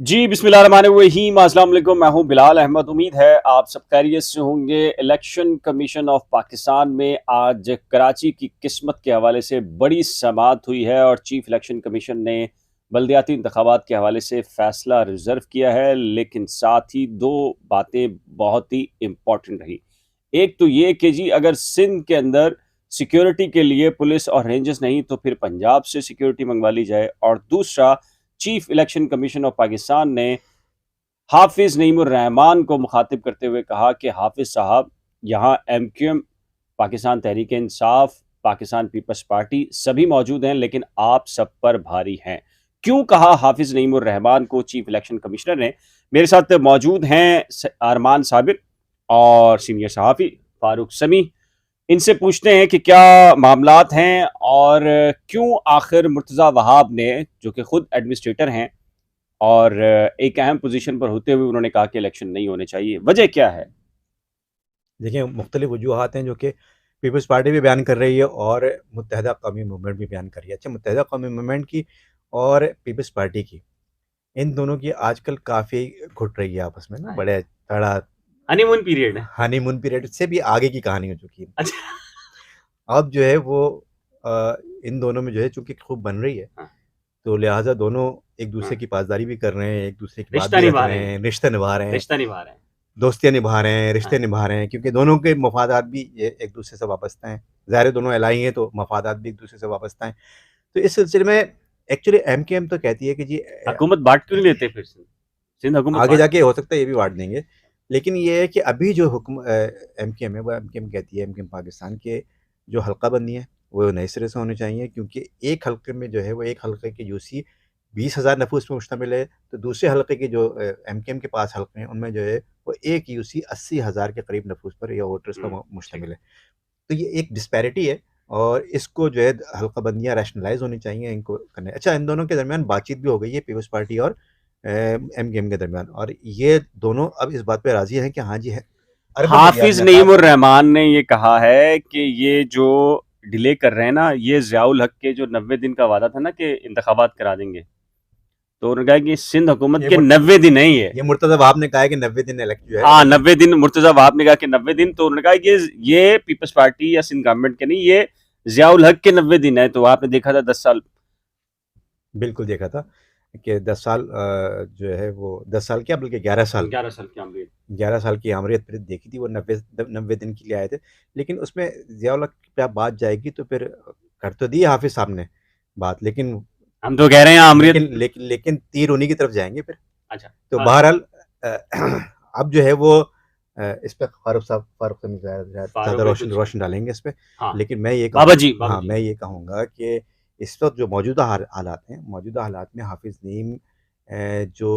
जी बिस्मिल्लाहिर्रहमानिर्रहीम, अस्सलाम वालेकुम। मैं हूं बिलाल अहमद। उम्मीद है आप सब खैरियत से होंगे। इलेक्शन कमीशन ऑफ पाकिस्तान में आज कराची की किस्मत के हवाले से बड़ी समाअत हुई है और चीफ इलेक्शन कमीशन ने बल्दियाती इंतखाबात के हवाले से फ़ैसला रिज़र्व किया है, लेकिन साथ ही दो बातें बहुत ही इम्पॉर्टेंट रही। एक तो ये कि जी अगर सिंध के अंदर सिक्योरिटी के लिए पुलिस और रेंजर्स नहीं तो फिर पंजाब से सिक्योरिटी मंगवा ली जाए, और दूसरा, chief election commission of Pakistan ने हाफिज नईमुर रहमान को मुखातिब करते हुए कहा कि हाफिज साहब, यहाँ MQM, Pakistan Tehreek Insaf, Pakistan peoples party सभी मौजूद हैं, लेकिन आप सब पर भारी हैं। क्यों कहा हाफिज नईमुर रहमान को चीफ इलेक्शन कमिश्नर ने? मेरे साथ मौजूद हैं अरमान साबिर और सीनियर सहाफ़ी फारूक समी। इनसे पूछते हैं कि क्या मामलात हैं और क्यों आखिर मुर्तज़ा वहाब ने, जो कि खुद एडमिनिस्ट्रेटर हैं और एक अहम पोजीशन पर होते हुए, उन्होंने कहा कि इलेक्शन नहीं होने चाहिए, वजह क्या है? देखिए, मुख्तलिफ वजूहात हैं जो कि पीपल्स पार्टी भी बयान कर रही है और मुत्तहदा कौमी मूवमेंट भी बयान कर रही है। अच्छा, मुत्तहदा कौमी मूवमेंट की और पीपल्स पार्टी की, इन दोनों की आजकल काफ़ी घुट रही है आपस में ना, बड़े तड़ा हनीमून पीरियड है। हनीमून पीरियड से भी आगे की कहानी हो चुकी है। अच्छा। अब जो है वो इन दोनों में जो है चूँकि खूब बन रही है, हाँ, तो लिहाज़ा दोनों एक दूसरे हाँ। की पासदारी भी कर रहे हैं, एक दूसरे की बात रिश्ता भी रख निभा रहे रहे हैं, हैं, रिश्ते निभा रहे हैं, रिश्ता निभा रहे हैं। दोस्तियाँ निभा रहे हैं, हाँ, रिश्ते निभा रहे हैं, क्योंकि दोनों के मफादात भी ये एक दूसरे से वाबस्ता हैं। ज़ाहिर है दोनों एलाई हैं तो मफादात भी एक दूसरे से वाबस्ता हैं। तो इस सिलसिले में एक्चुअली एमकेएम तो कहती है कि जी हुकूमत बाँट क्यों नहीं देते फिर से? सिंध हुकूमत आगे बाँट। जाके हो सकता है ये भी बाँट देंगे। लेकिन ये है कि अभी जो एमकेएम है, वो एमकेएम कहती है, एमकेएम पाकिस्तान के जो हल्का-बंदी है, वो नए सिरे से होनी चाहिए, क्योंकि एक हल्के में जो है वो एक हल्के की यूसी 20,000 नफूस पे मुश्तमिल है, तो दूसरे हल्के के जो एमकेएम के पास हल्के हैं, उनमें जो है वो एक यूसी 80,000 के करीब नफूस पर या वोटर्स पर ठीक। मुश्तमिल है। तो ये एक डिस्पैरिटी है और इसको जो है हल्का-बंदियाँ रैशनलाइज़ होनी चाहिए, इनको करना है। अच्छा, इन दोनों के दरमियान बातचीत भी हो गई है, पीपल्स पार्टी और एमकेएम के दरमियान, और ये दोनों अब इस बात पे राज़ी हैं कि हाँ जी है, अर्बन एरियाज़ हाफिज में ख़ास नईमुर तौर पे। रहमान ने ये कहा है कि ये जो डिले कर रहे हैं ना, ये ज़ियाउल हक के जो 90 दिन का वादा था ना कि इंतखाबात करा देंगे, तो उन्होंने कहा कि सिंध हुकूमत ये के 90 दिन है ये। ये मुर्तज़ा वहाब ने कहा है कि 90 दिन इलेक्ट जो है हाँ, इलेक्शन। 90 दिन मुर्तज़ा वहाब ने कहा कि 90 दिन, तो उन्होंने कहा कि ये पीपल्स पार्टी या सिंध गवर्नमेंट के नहीं, ये ज़ियाउल हक के 90 दिन है। तो आपने देखा था 10 साल। बिल्कुल देखा था कि 10 साल जो है वो 10 साल क्या बल्कि 11 साल 11 साल की अमरीत। 11 साल की आमरीत फिर देखी थी, वो 90 दिन के लिए आए थे। लेकिन उसमें ज़िया-उल हक पे अब बात जाएगी तो फिर कर तो दी है हाफ़िज़ साहब ने बात, लेकिन हम तो कह रहे हैं अमरीत। लेकिन तीर उन्हीं की तरफ जाएँगे फिर। अच्छा। तो बहरहाल अब जो है वो इस पे फारूक समी ज़्यादा फारूक भाई रोशन कुछ। रोशन डालेंगे इस पे। हाँ। लेकिन मैं ये बाबा कहूँगा, जी, बाबा हाँ, जी। मैं ये कहूँगा कि इस वक़्त जो मौजूदा हालात हैं, मौजूदा हालात में हाफ़िज़ नईम जो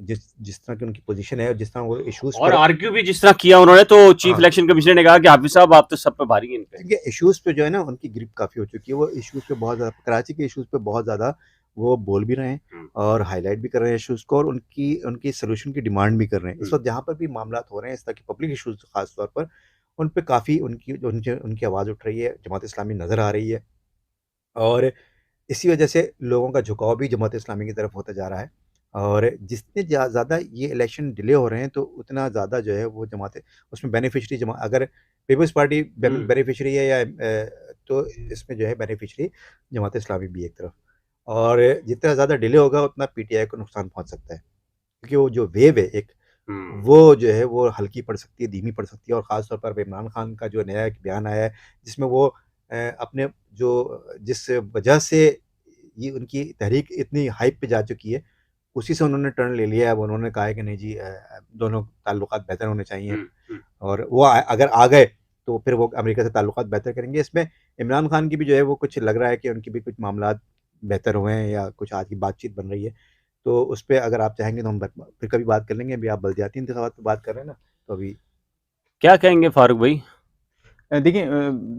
जिस जिस तरह की उनकी पोज़ीशन है और जिस तरह वो इश्यूज़ और पर, आर्ग्यू भी जिस तरह किया उन्होंने, तो चीफ हाँ, इलेक्शन कमिश्नर ने कहा कि हाफिज साहब आप तो सब पे भारी हैं इन पे। क्योंकि इश्यूज़ पे जो है ना उनकी ग्रिप काफ़ी हो चुकी है। वो इश्यूज़ पे बहुत ज़्यादा, कराची के इश्यूज़ पे बहुत ज़्यादा वो बोल भी रहे हैं हम्म, और हाइलाइट भी कर रहे हैं इश्यूज़ को, और उनकी उनकी सॉल्यूशन की डिमांड भी कर रहे हैं। इस हम्म। वक़्त जहाँ पर भी मामलात हो रहे हैं इस तरह के पब्लिक इश्यूज़ ख़ास तौर पर, उन पे काफ़ी उनकी आवाज़ उठ रही है, जमात इस्लामी नज़र आ रही है, और इसी वजह से लोगों का झुकाव भी जमात इस्लामी की तरफ होता जा रहा है। और जितने ज़्यादा ये इलेक्शन डिले हो रहे हैं तो उतना ज़्यादा जो है वो जमात उसमें बेनिफिशरी जमा अगर पीपल्स पार्टी हम्म। बेनिफिशरी है या तो इसमें जो है बेनिफिशरी जमात इस्लामी भी एक तरफ, और जितना ज़्यादा डिले होगा उतना पीटीआई को नुकसान पहुंच सकता है, क्योंकि वो जो वेव है एक, हम्म। वो जो है वो हल्की पड़ सकती है, धीमी पड़ सकती है, और ख़ास तौर पर इमरान खान का जो नया एक बयान आया है जिसमें वो अपने जो जिस वजह से ये उनकी तहरीक इतनी हाइप पे जा चुकी है, उसी से उन्होंने टर्न ले लिया है। अब उन्होंने कहा है कि नहीं जी, दोनों ताल्लुकात बेहतर होने चाहिए, हम्म। हम्म। और वो अगर आ गए तो फिर वो अमेरिका से ताल्लुकात बेहतर करेंगे। इसमें इमरान खान की भी जो है वो कुछ लग रहा है कि उनकी भी कुछ मामलात बेहतर हुए हैं या कुछ आज की बातचीत बन रही है। तो उस पे अगर आप चाहेंगे तो हम फिर कभी बात कर लेंगे। अभी आप बल्दियाती इंतखाबात पे बात कर रहे हैं ना, तो अभी क्या कहेंगे फारूक भाई? देखिए,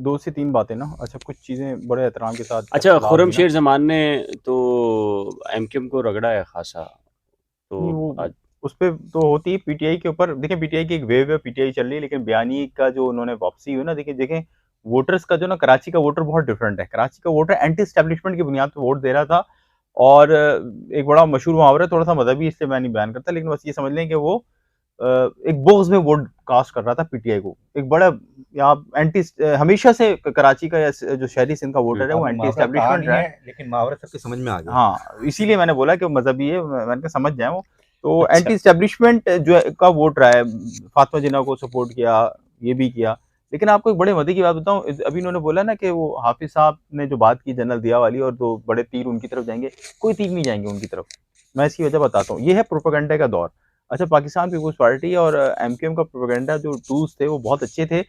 2 से 3 बातें ना। अच्छा, कुछ चीज़ें बड़े एहतराम के साथ अच्छा, इख्तिलाफ भी ना। खुर्रमशेर जमान ने तो एमक्यूएम को रगड़ा है खासा, नहीं, तो वो आज। उस पे तो होती है पीटीआई के ऊपर। देखिए, पीटीआई की एक वेव है, पीटीआई चल रही है, लेकिन बयानी का जो उन्होंने वापसी हुई ना, देखिए देखें, वोटर्स का जो ना, कराची का वोटर बहुत डिफरेंट है। कराची का वोटर एंटी एस्टैब्लिशमेंट की बुनियाद पे वोट दे रहा था। और एक बड़ा मशहूर मुहावरा है, थोड़ा सा मजहबी इसलिए मैं नहीं बयान करता, लेकिन बस ये समझ लें कि वो एक बुग़्ज़ में वोट कास्ट कर रहा था पीटीआई को। एक बड़ा यहाँ एंटी हमेशा से कराची का जो शहरी सिंध का वोटर है वो एंटी एस्टैब्लिशमेंट रहा है, लेकिन मुहावरा सबके समझ में आ गया। हाँ, इसीलिए मैंने बोला कि वो मजहबी है, मैंने कहा समझ जाए वो। तो अच्छा। एंटी एस्टैब्लिशमेंट जो का वोट रहा है, फातिमा जिन्ना को सपोर्ट किया, ये भी किया। लेकिन आपको एक बड़े मजे की बात बताऊं, अभी इन्होंने बोला ना कि वो हाफिज साहब ने जो बात की जनरल दिया वाली, और दो बड़े तीर उनकी तरफ जाएंगे, कोई तीर नहीं जाएंगे उनकी तरफ। मैं इसकी वजह बताता हूँ, ये है प्रोपेगेंडा का दौर। अच्छा, पाकिस्तान पीपुल्स पार्टी और एमक्यूएम का प्रोपेगेंडा जो टूल्स थे वो बहुत अच्छे थे,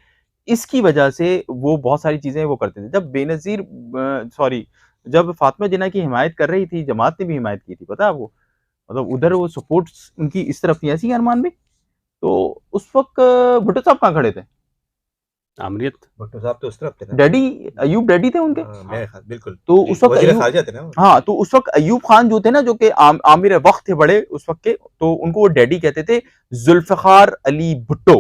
इसकी वजह से वो बहुत सारी चीजें वो करते थे। जब बेनजीर जब फातिमा जिन्ना की हिमायत कर रही थी, जमात ने भी हिमायत की थी, पता है आपको, मतलब उधर वो सपोर्ट उनकी इस तरफ थी, ऐसी अरमान में। तो उस वक्त भुट्टो साहब कहाँ खड़े थे? आमरीत भुट्टो साहब तो उस तरफ थे ना, डैडी अयूब डैडी थे उनके। मेरे ख्याल बिल्कुल। तो उस वक्त वज़ीर ख़ारिजा थे ना। हाँ, तो उस वक्त अयूब खान जो थे ना, जो कि आमिर वक्त थे बड़े उस वक्त के, तो उनको वो डैडी कहते थे, जुल्फ़िकार अली भुट्टो।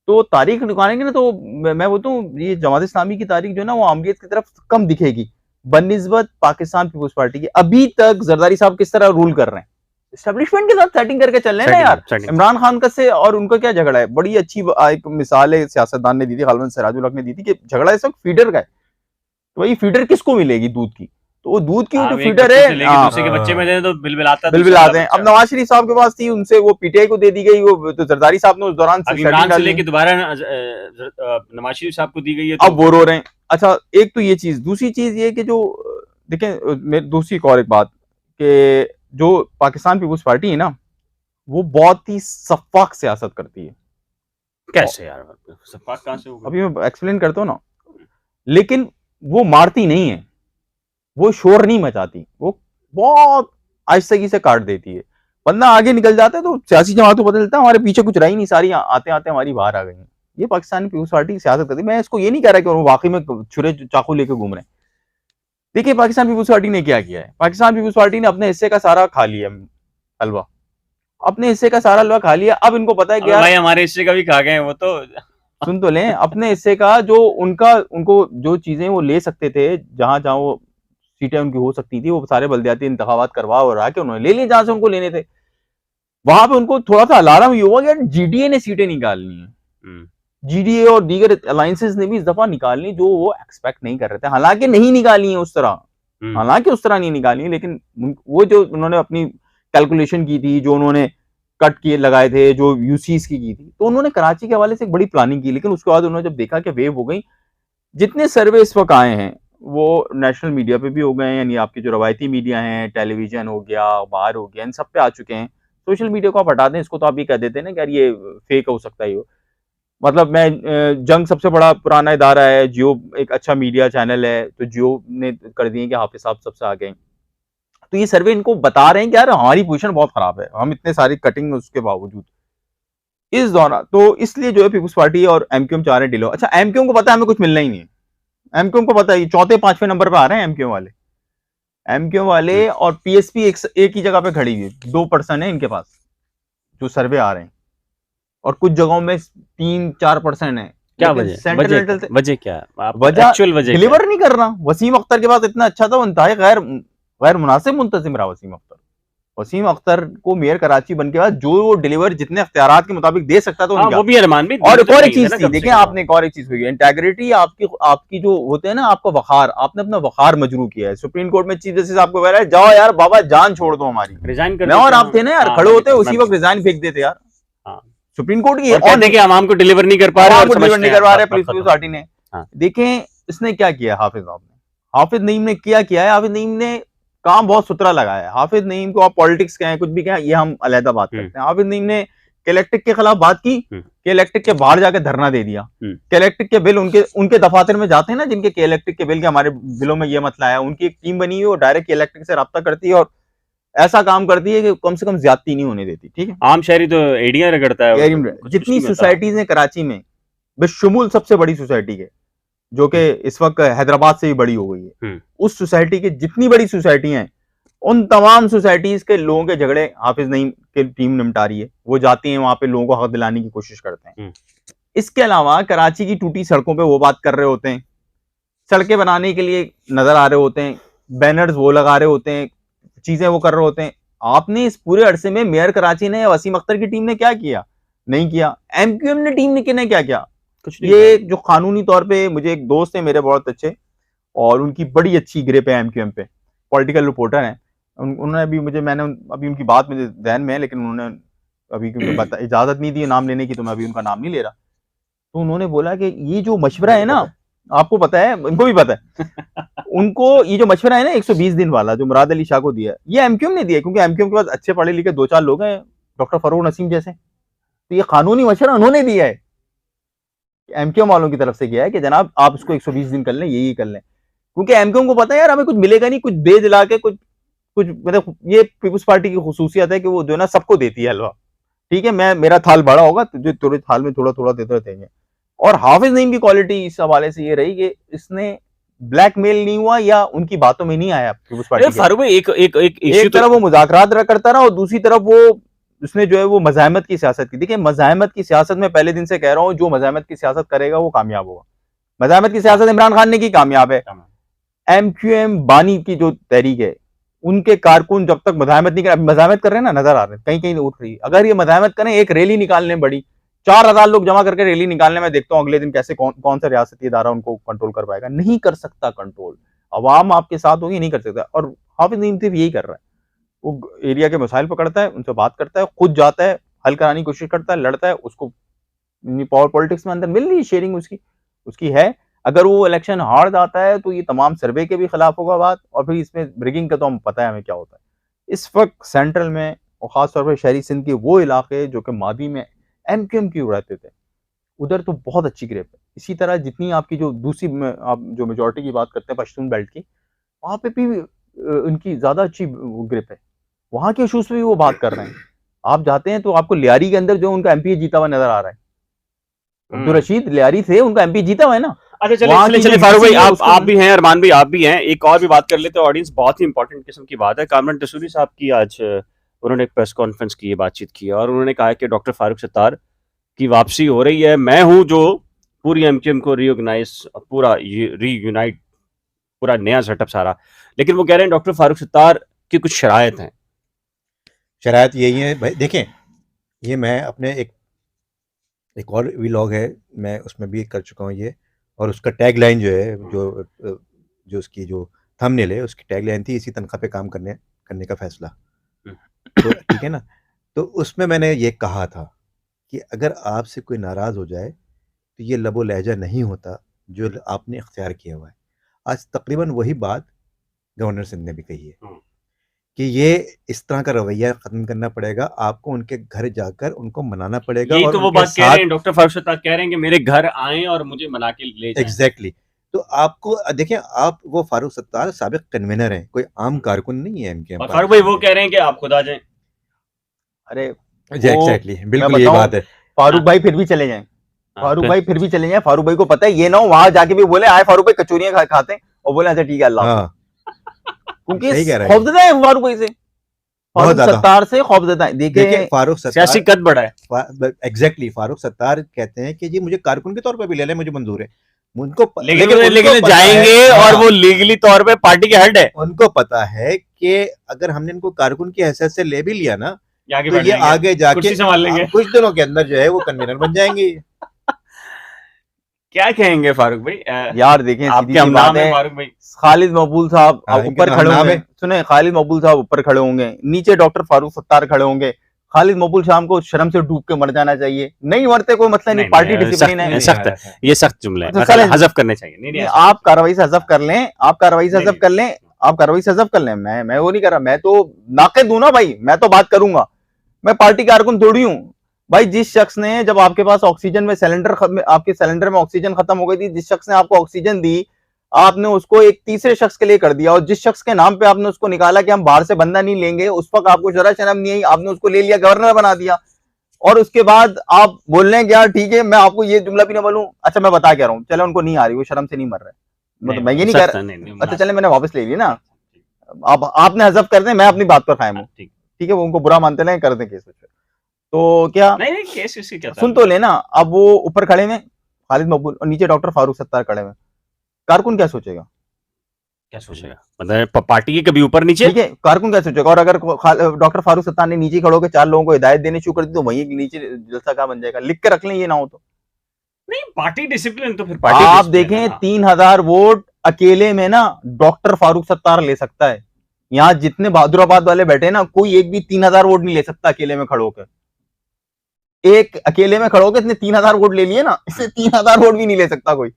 तो तारीख निकालेंगे ना, तो मैं बोलता हूँ ये जमात इस्लामी की तारीख जो है ना, वो आमरीत की तरफ कम दिखेगी बनिस्बत पाकिस्तान पीपुल्स पार्टी की। अभी तक जरदारी साहब किस तरह रूल कर रहे हैं, एस्टेब्लिशमेंट के साथ सेटिंग करके चल रहे हैं ना यार। इमरान खान का से और उनका क्या झगड़ा है? बड़ी अच्छी एक मिसाल है सियासतदान ने दी थी, गालिबन सिराजुल हक ने दी थी, कि झगड़ा इस वक्त फीडर का है। तो भाई फीडर किसको मिलेगी दूध की? तो वो दूध की जो फीडर है, दूसरे के बच्चे में दे तो बिलबिलाता बिलबिलाते हैं। अब नवाज शरीफ साहब के पास थी, उनसे वो पीटीआई को दे दी गई, वो तो जरदारी साहब ने उस दौरान इमरान से लेके दोबारा नवाज शरीफ साहब को दी गई है, अब वो रो रहे हैं। अच्छा, एक तो ये चीज, दूसरी चीज ये कि जो देखें, दूसरी एक और एक बात कि जो पाकिस्तान पीपुल्स पार्टी है ना, वो बहुत ही सफाक सियासत करती है। कैसे यार, सफाक कहां से होगा? अभी मैं एक्सप्लेन करता हूँ ना। लेकिन वो मारती नहीं है, वो शोर नहीं मचाती, वो बहुत आहिस्तगी से काट देती है। बंदा आगे निकल जाता है तो सियासी जमातों को पता चलता है हमारे पीछे कुछ रही नहीं, सारी आते आते हमारी बाहर आ गई हैं। ये पाकिस्तान पीपुल्स पार्टी की सियासत करती है। मैं इसको ये नहीं कह रहा कि वो वाकई में छुरे चाकू लेके घूम रहे हैं। देखिए पाकिस्तान पीपुल्स पार्टी ने क्या किया है, पाकिस्तान पीपुल्स पार्टी ने अपने हिस्से का सारा खा लिया हलवा, अपने हिस्से का सारा हलवा खा लिया। अब इनको पता है कि यार भाई हमारे हिस्से का भी खा गए वो तो सुन तो लें, अपने हिस्से का जो उनको जो चीजें वो ले सकते थे, जहां जहां वो सीटें उनकी हो सकती थी, वो सारे बल्दियाती इंतखाबात करवा और आके उन्होंने ले लिए जहां से उनको लेने थे। वहां पे उनको थोड़ा सा अलार्म ये हुआ कि जीडीए ने सीटें निकालनी है। जीडीए और दीगर अलायंसेस ने भी इस दफा निकालनी जो वो एक्सपेक्ट नहीं कर रहे थे। हालांकि नहीं निकाली है उस तरह, हालांकि उस तरह नहीं निकाली, लेकिन वो जो उन्होंने अपनी कैलकुलेशन की थी, जो उन्होंने कट किए लगाए थे, जो यूसीज की थी, तो उन्होंने कराची के हवाले से एक बड़ी प्लानिंग की। लेकिन उसके बाद उन्होंने जब देखा कि वेव हो गई, जितने सर्वे इस वक्त आए हैं वो नेशनल मीडिया पे भी हो गए हैं, यानी आपके जो रवायती मीडिया हैं, टेलीविजन हो गया, अखबार हो गया, इन सब पे आ चुके हैं। सोशल मीडिया को आप हटा दें, इसको तो आप ये कह देते हैं ना कि यार ये फेक हो सकता है। मतलब मैं जंग सबसे बड़ा पुराना इदारा है, जियो एक अच्छा मीडिया चैनल है, तो जियो ने कर दिए कि हाफिज साहब सबसे आगे हैं। तो ये सर्वे इनको बता रहे हैं कि यार हमारी पोजीशन बहुत खराब है, हम इतने सारी कटिंग उसके बावजूद इस दौरान, तो इसलिए जो है पीपुल्स पार्टी और एमक्यूएम चाह रहे हैं डिलो। अच्छा, एमक्यूएम को पता है हमें कुछ मिलना ही नहीं है। एमक्यूएम को पता है चौथे पांचवें नंबर पे आ रहे हैं एमक्यूएम वाले और पीएसपी एक ही जगह पे खड़ी हुई है। 2% है इनके पास जो सर्वे आ रहे हैं, और कुछ जगहों में 3-4% है। क्या वजह क्या है? वजह डिलीवर नहीं कर रहा। वसीम अख्तर के पास इतना अच्छा था, इंतहाई गैर मुनासिब मुंतजिम रहा वसीम अख्तर को मेयर कराची बन के बाद जो वो डिलीवर जितने अख्तियारात के मुताबिक दे सकता था वो भी अरमान भी। और एक और एक चीज थी, देखिए आपने एक और एक चीज हुई है, इंटेग्रिटी आपकी जो होते हैं ना, आपका वखार, आपने अपना वखार मजरू किया है। सुप्रीम कोर्ट में चीफ जस्टिस आपको कह रहा है जाओ यार बाबा जान छोड़ दो हमारी, रिजाइन कर। और आप थे ना यार, खड़े होते उसी वक्त रिजाइन फेंक देते यार। सुप्रीम कोर्ट की और देखिए आवाम को डिलीवर नहीं कर पा रहे, पुलिस पार्टी ने। देखें इसने क्या किया, हाफिज नईम ने क्या किया है। हाफिज नईम ने काम बहुत सुथरा लगाया है। हाफिज नईम को आप पॉलिटिक्स कहें, कुछ भी कहें, ये हम अलहदा बात करते हैं। हाफिज नईम ने इलेक्ट्रिक के खिलाफ बात की कि इलेक्ट्रिक के बाहर जाके धरना दे दिया। इलेक्ट्रिक के बिल उनके दफातर में जाते हैं ना, जिनके इलेक्ट्रिक के बिल के हमारे बिलों में ये मसला है, उनकी एक टीम बनी हुई है, वो डायरेक्ट इलेक्ट्रिक से रब्ता करती है और ऐसा काम करती है कि कम से कम ज्यादती नहीं होने देती। ठीक है, आम शहरी तो एडियां रगड़ता है। जितनी सोसाइटीज हैं कराची में, बेशुमार सबसे बड़ी सोसाइटी के, जो कि इस वक्त हैदराबाद से भी बड़ी हो गई है, उस सोसाइटी की जितनी बड़ी सोसाइटी हैं, उन तमाम सोसाइटीज के लोगों के झगड़े हाफिज नईम की टीम निपटा रही है। वो जाती हैं वहां पे, लोगों को हक दिलाने की कोशिश करते हैं। इसके अलावा कराची की टूटी सड़कों पे वो बात कर रहे होते हैं, सड़कें बनाने के लिए नजर आ रहे होते हैं, बैनर्स वो लगा रहे होते हैं, चीजें वो कर रहे होते हैं। आपने इस पूरे अरसे में मेयर कराची ने या वसीम अख्तर की टीम ने क्या किया? नहीं किया। एमक्यूएम ने टीम ने क्या किया? कुछ नहीं ये किया। जो कानूनी तौर पे, मुझे एक दोस्त है मेरे बहुत अच्छे, और उनकी बड़ी अच्छी ग्रिप है एमक्यूएम पे, पॉलिटिकल रिपोर्टर हैं। उन्होंने अभी मुझे, मैंने अभी उनकी बात मुझे ध्यान में है, लेकिन उन्होंने अभी क्योंकि इजाजत नहीं दी नाम लेने की, तो मैं अभी उनका नाम नहीं ले रहा। तो उन्होंने बोला कि ये जो मशवरा है ना, आपको पता है, उनको भी पता है, उनको ये जो मशवरा है ना 120 दिन वाला जो मुराद अली शाह को दिया, ये एमक्यूएम ने दिया, क्योंकि एमक्यूएम के पास अच्छे पढ़े लिखे 2-4 लोग हैं, डॉक्टर फरूक नसीम जैसे। तो ये कानूनी मशवरा उन्होंने दिया है, एमक्यूएम वालों की तरफ से किया है कि जनाब आप इसको 120 दिन कर लें, यही कर लें, क्योंकि एमक्यूएम को पता है यार हमें कुछ मिलेगा नहीं, कुछ दे दिला के कुछ कुछ, मतलब ये पीपुल्स पार्टी की खुसूसियत है कि वो जो है ना सबको देती है हलवा। ठीक है, मैं, मेरा थाल बड़ा होगा, तुझे थोड़े थाल में थोड़ा थोड़ा देते रहेंगे। और हाफिज नईम की क्वालिटी इस हवाले से ये रही कि इसने ब्लैकमेल नहीं हुआ या उनकी बातों में नहीं आया पीपुल्स पार्टी के। फारूक भाई एक एक तरफ वो मुज़ाकरात करता रहा और दूसरी तरफ वो उसने जो है वो मज़ाहमत की सियासत की। देखिए, मज़ाहमत की सियासत में पहले दिन से कह रहा हूँ, जो मज़ाहमत की सियासत करेगा वो कामयाब होगा। मज़ाहमत की सियासत इमरान खान ने की, कामयाब है। एमक्यूएम बानी की जो तहरीक है, उनके कारकुन जब तक मज़ाहमत नहीं कर, मज़ाहमत कर रहे हैं ना, नजर आ रहे हैं कहीं कहीं उठ रही है। अगर ये मज़ाहमत करें, एक रैली निकालने बड़ी 4000 लोग जमा करके रैली निकालने में, देखता हूँ अगले दिन कैसे कौन सा रियासती इदारा उनको कंट्रोल कर पाएगा। नहीं कर सकता कंट्रोल, अवाम आपके साथ होगी, नहीं कर सकता। और हाफिज नईम सिर्फ यही कर रहा है, वो एरिया के मसाइल पकड़ता है, उनसे बात करता है, खुद जाता है, हल कराने की कोशिश करता है, लड़ता है, उसको पावर पॉलिटिक्स में अंदर मिल रही शेयरिंग उसकी उसकी है। अगर वो इलेक्शन हार जाता है तो ये तमाम सर्वे के भी खिलाफ होगा बात, और फिर इसमें ब्रिगिंग का तो हम पता है हमें क्या होता है। इस वक्त सेंट्रल में और खासतौर पर शहरी सिंध के वो इलाके जो कि मादी में एमक्यूएम की उड़ाते थे, उधर तो बहुत अच्छी ग्रिप है। इसी तरह जितनी आपकी जो दूसरी आप जो मेजोरिटी की बात करते हैं पश्तून बेल्ट की, वहां पे भी उनकी ज्यादा अच्छी ग्रिप है, वहां के इशूज पे भी वो बात कर रहे हैं। आप जाते हैं तो आपको लियारी के अंदर जो उनका एमपी जीता हुआ नजर आ रहा है, अब्दुल रशीद लियारी थे, उनका एमपी जीता हुआ है ना। अच्छा, वहाँ चलिए की चलिए जो फारूक भाई, डीसी है आप उसको भी हैं, अरमान भाई आप भी हैं, एक और भी बात कर लेते हैं। ऑडियंस बहुत ही इंपॉर्टेंट किस्म की बात है। कामरान तसूरी साहब की आज उन्होंने एक प्रेस कॉन्फ्रेंस की, बातचीत की, और उन्होंने कहा कि डॉक्टर फारूक सत्तार की वापसी हो रही है। मैं हूं जो पूरी एमक्यूएम को रीऑर्गेनाइज, पूरा रीयूनाइट, पूरा नया सेटअप सारा। लेकिन वो कह रहे हैं डॉक्टर फारूक सत्तार की कुछ शरायत हैं। शरायत यही है भाई, देखें, ये मैं अपने एक और व्लॉग है, मैं उसमें भी कर चुका हूँ ये, और उसका टैगलाइन जो है, जो उसकी जो थंबनेल है, उसकी टैगलाइन थी, इसी तनख्वाह पे काम करने का फैसला। तो ठीक है ना, तो उसमें मैंने ये कहा था कि अगर आपसे कोई नाराज़ हो जाए तो ये लबो लहजा नहीं होता जो आपने इख्तियार किया हुआ है। आज तकरीबन वही बात गवर्नर सिंध ने भी कही है कि ये इस तरह का रवैया ख़त्म करना पड़ेगा, आपको उनके घर जाकर उनको मनाना पड़ेगा। यही और तो वो उनके बात कह रहे साथ हैं, डॉक्टर फारूक सत्तार कह रहे हैं कि मेरे घर आएं और मुझे मना के ले जाएं। एग्जैक्टली। तो आपको देखें, आप वो फारूक सत्तार साबिक कन्वीनर हैं, कोई आम कारकुन नहीं है इनके। और फारूक भाई वो कह रहे हैं कि आप खुद आ जाएं। अरे एग्जैक्टली, मैं बिल्कुल यही बताऊं, बात है। फारूक भाई फिर भी चले जाएं, फारूक भाई फिर भी चले जाएं। फारूक भाई को पता है ये ना हो वहां जाके भी बोले आए फारूक भाई कचौरियां खाते हैं, और बोले अच्छा ठीक है अल्लाह हाफ़िज़। हाँ, क्योंकि सही कह रहे हैं, खौफजदा है फारूक भाई से, बहुत फारूक ज्यादा। सत्तार से खौफजदा है। देखिए, देखिए फारूक सियासी सत्तार कद बढ़ा है। एग्जैक्टली, फारूक सत्तार कहते हैं कि जी मुझे कारकुन के तौर पर भी ले लें, मुझे मंजूर है। उनको लेकिन उनको पता जाएंगे है, और हाँ, वो लीगली तौर पे पार्टी के हेड है। उनको पता है कि अगर हमने इनको कारकुन की हैसियत से ले भी लिया ना, आगे तो बढ़ ये जाएंगे, आगे जाके कुर्सी संभाल लेंगे। कुछ दिनों के अंदर जो है वो कन्वीनर बन जाएंगे। क्या कहेंगे फारूक भाई? यार देखें, सीधी आपके सी हम बात नाम है है, फारूक भाई। खालिद मकबूल साहब हाँ, ऊपर इनके खड़े नाम होंगे, है। सुने, खालिद मकबूल साहब ऊपर खड़े होंगे, नीचे डॉक्टर फारूक सत्तार खड़े होंगे। खालिद मकबूल शाम को शर्म से डूब के मर जाना चाहिए, नहीं मरते कोई मसला नहीं, पार्टी डिसिप्लिन है। सख्त, ये सख्त जुमले हैं, तो मतलब चलें, हज़फ करने चाहिए। नहीं आप कार्रवाई से हज़फ कर लें, आप कार्रवाई से नहीं, हज़फ कर लें, आप कार्रवाई से हज़फ कर लें। मैं वो नहीं कर रहा, मैं तो नाक़िद दूं ना भाई, मैं तो बात करूंगा, मैं पार्टी कारकुन थोड़ी हूं भाई। जिस शख्स ने, जब आपके पास ऑक्सीजन में आपके सिलेंडर में ऑक्सीजन खत्म हो गई थी, जिस शख्स ने आपको ऑक्सीजन दी, आपने उसको एक तीसरे शख्स के लिए कर दिया, और जिस शख्स के नाम पे आपने उसको निकाला कि हम बाहर से बंदा नहीं लेंगे, उस वक्त आपको जरा शर्म नहीं आई, आपने उसको ले लिया, गवर्नर बना दिया। और उसके बाद आप बोल रहे हैं कि यार ठीक है, मैं आपको ये जुमला भी ना बोलूं। अच्छा मैं बता क्या रहा हूँ, चलो उनको नहीं आ रही, वो शर्म से नहीं मर रहे, मतलब मैं ये नहीं कह रहा। अच्छा चले, मैंने वापस ले लिया ना, अब आपने हज़फ कर दे, मैं अपनी बात पर कायम हूँ। ठीक है, वो उनको बुरा मानते रहे, कर दें केस। तो क्या नहीं केस इसकी क्या, सुन तो लेना। अब वो ऊपर खड़े में खालिद मकबूल और नीचे डॉक्टर फारूक सत्तार खड़े में, कारकुन क्या सोचेगा? क्या सोचेगा, मतलब पार्टी के कभी ऊपर नीचे। ठीक है, कारकुन क्या सोचेगा। और अगर डॉक्टर फारूक सत्तार ने नीचे खड़े होकर 4 लोगों को हिदायत देने शुरू कर दी तो वहीं नीचे जलसा क्या बन जाएगा। लिख के रख लें, ये ना हो तो। नहीं, पार्टी डिसिप्लिन तो फिर पार्टी आप डिसिप्लिन है देखें ना। 3000 वोट अकेले में ना डॉक्टर फारूक सत्तार ले सकता है। यहाँ जितने बहादुराबाद वाले बैठे ना, कोई एक भी 3000 वोट नहीं ले सकता अकेले में खड़े होकर। एक अकेले में खड़े होकर इसने 3000 वोट ले लिए ना, इससे 3000 वोट भी नहीं ले सकता कोई।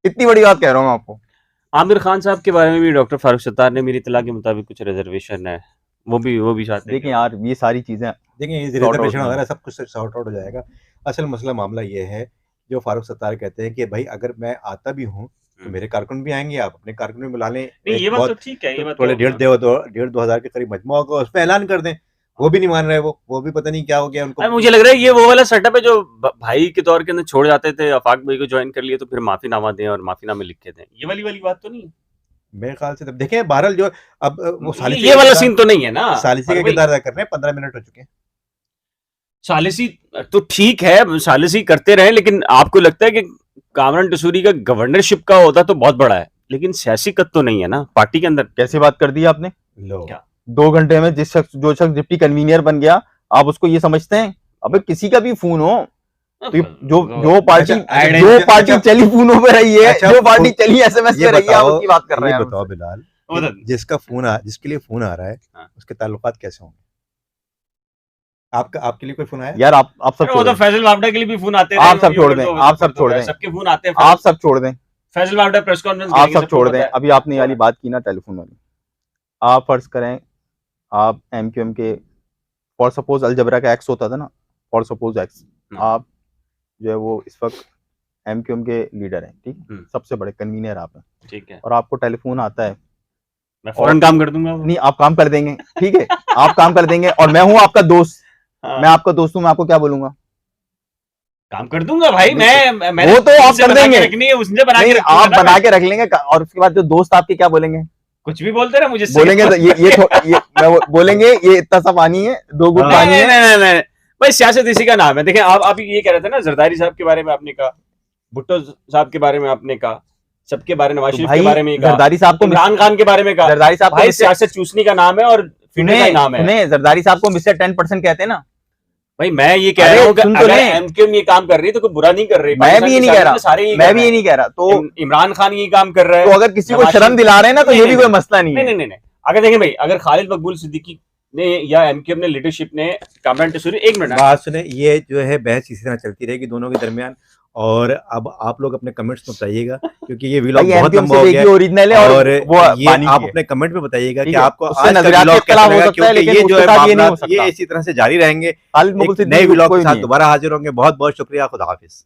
इतनी बड़ी बात कह रहा हूं मैं आपको। आमिर खान साहब के बारे में भी डॉक्टर फारूक सत्तार ने मेरी इत्तला के मुताबिक कुछ रिजर्वेशन है, वो भी चाहते हैं। देखिए यार, ये सारी चीजें देखिए, ये Sort out रिजर्वेशन नहीं वगैरह सब कुछ सॉर्ट आउट हो जाएगा। असल मसला मामला ये है, जो फारूक सत्तार कहते हैं कि भाई अगर मैं आता भी हूँ तो मेरे कारकुन भी आएंगे, आप अपने कारकुन भी बुला लें। नहीं, ये बात तो ठीक है, ये बात थोड़े तो 1.5-2 हज़ार के करीब मजमू होगा, उस पर ऐलान कर दें। वो भी नहीं मान रहे, वो भी पता नहीं क्या हो गया अरे उनको। मुझे लग रहा है ये वो वाला सेटअप है जो भाई के तौर के अंदर छोड़ जाते थे, आफाक भाई को ज्वाइन कर लिए तो फिर माफीनामा दें और माफीनामे लिख के दें। ये वाली बात तो नहीं है। मेरे ख्याल से तब देखें बहरहाल जो अब वो सालिसी ये वाला का सीन तो नहीं है ना। सालिसी का किरदार अदा कर रहे हैं। 15 मिनट हो चुके हैं। सालिसी तो ठीक है, सालिसी करते रहे, लेकिन आपको लगता है कि कामरान टसूरी का गवर्नरशिप का होता तो बहुत बड़ा है, लेकिन सियासी कद तो नहीं है ना पार्टी के अंदर। कैसी बात कर दी आपने। लो क्या? 2 घंटे में जो शख्स डिप्टी कन्वीनियर बन गया, आप उसको ये समझते हैं। अबे किसी का भी फोन हो तो जो पार्टी अच्छा, चली फोनों पे रही है, अच्छा, जो पार्टी चली एसएमएस पे रही है, आप उसकी बात कर रहे ये हैं। बताओ बिलाल, बताओ। जिसके लिए फोन आ रहा है हाँ। उसके ताल्लुकात कैसे होंगे? आपके लिए कोई फोन आया? यार आप सब वो छोड़ तो दें, फैजल वावड़ा के लिए भी फोन आते हैं। आप सब छोड़ दें, आप सब छोड़ दें, सबके फोन आते हैं। आप सब छोड़ दें, फैजल वावड़ा प्रेस कॉन्फ्रेंस आप सब छोड़ दें। अभी आपने वाली बात की ना टेलीफोन वाली, आप फर्ज करें आप एमक्यूएम के फॉर सपोज अलजबरा का एक्स होता था ना, फॉर सपोज एक्स, आप जो है वो इस वक्त एमक्यूएम के लीडर हैं, ठीक है, सबसे बड़े कन्वीनर आप हैं, ठीक है, और आपको टेलीफोन आता है, मैं फौरन काम कर दूंगा। नहीं आप काम कर देंगे, ठीक है, आप काम कर देंगे, और मैं हूं आपका दोस्त, मैं आपका दोस्त हूं, मैं आपको क्या बोलूंगा? काम कर दूंगा भाई। मैं वो तो आप कर देंगे, रखनी है, उसने बना के आप बना के रख लेंगे, और उसके बाद जो दोस्त आपके क्या बोलेंगे? कुछ भी बोलते रहे, मुझे बोलेंगे तो ये बोलेंगे ये इतना सा पानी है, 2 घूंट पानी है। नहीं भाई, सियासत इसी का नाम है। देखें, आप ये कह रहे थे ना, जरदारी साहब के बारे में आपने कहा, भुट्टो साहब के बारे में आपने कहा, सबके बारे में, नवाज शरीफ के बारे में कहा, जरदारी साहब को, इमरान खान के बारे में कहा। जरदारी साहब भाई सियासत चूसने का नाम है और फिरने का नाम है। उन्हें जरदारी साहब को मिस्टर 10% कहते हैं ना। भाई मैं ये कह रहा हूँ कि अगर एमक्यूएम ये काम कर रही है तो कोई बुरा नहीं कर रही। मैं भी ये नहीं कह रहा, मैं भी ये नहीं कह रहा। तो इमरान खान ये काम कर रहा है, तो अगर किसी को शर्म दिला रहे हैं ना तो ये भी कोई मसला नहीं है। नहीं। अगर देखें भाई, अगर खालिद मकबूल सिद्दीकी ने या एमक्यूएम ने लीडरशिप ने कामरान टसूरी, एक मिनट बात सुने, ये जो है बहस इसी तरह चलती रहेगी दोनों के दरमियान। और अब आप लोग अपने कमेंट्स में बताइएगा, क्योंकि ये व्लॉग बहुत लंबा हो गया ओरिजिनल है, और वो ये आप अपने कमेंट में बताइएगा कि आपको आज का नजरियात व्लॉग कैसा लगा, क्योंकि लेकिन ये जो है मामला ये इसी तरह से जारी रहेंगे। खालिद मकबूल नए व्लॉग के साथ दोबारा हाजिर होंगे। बहुत बहुत शुक्रिया, खुदा हाफिज।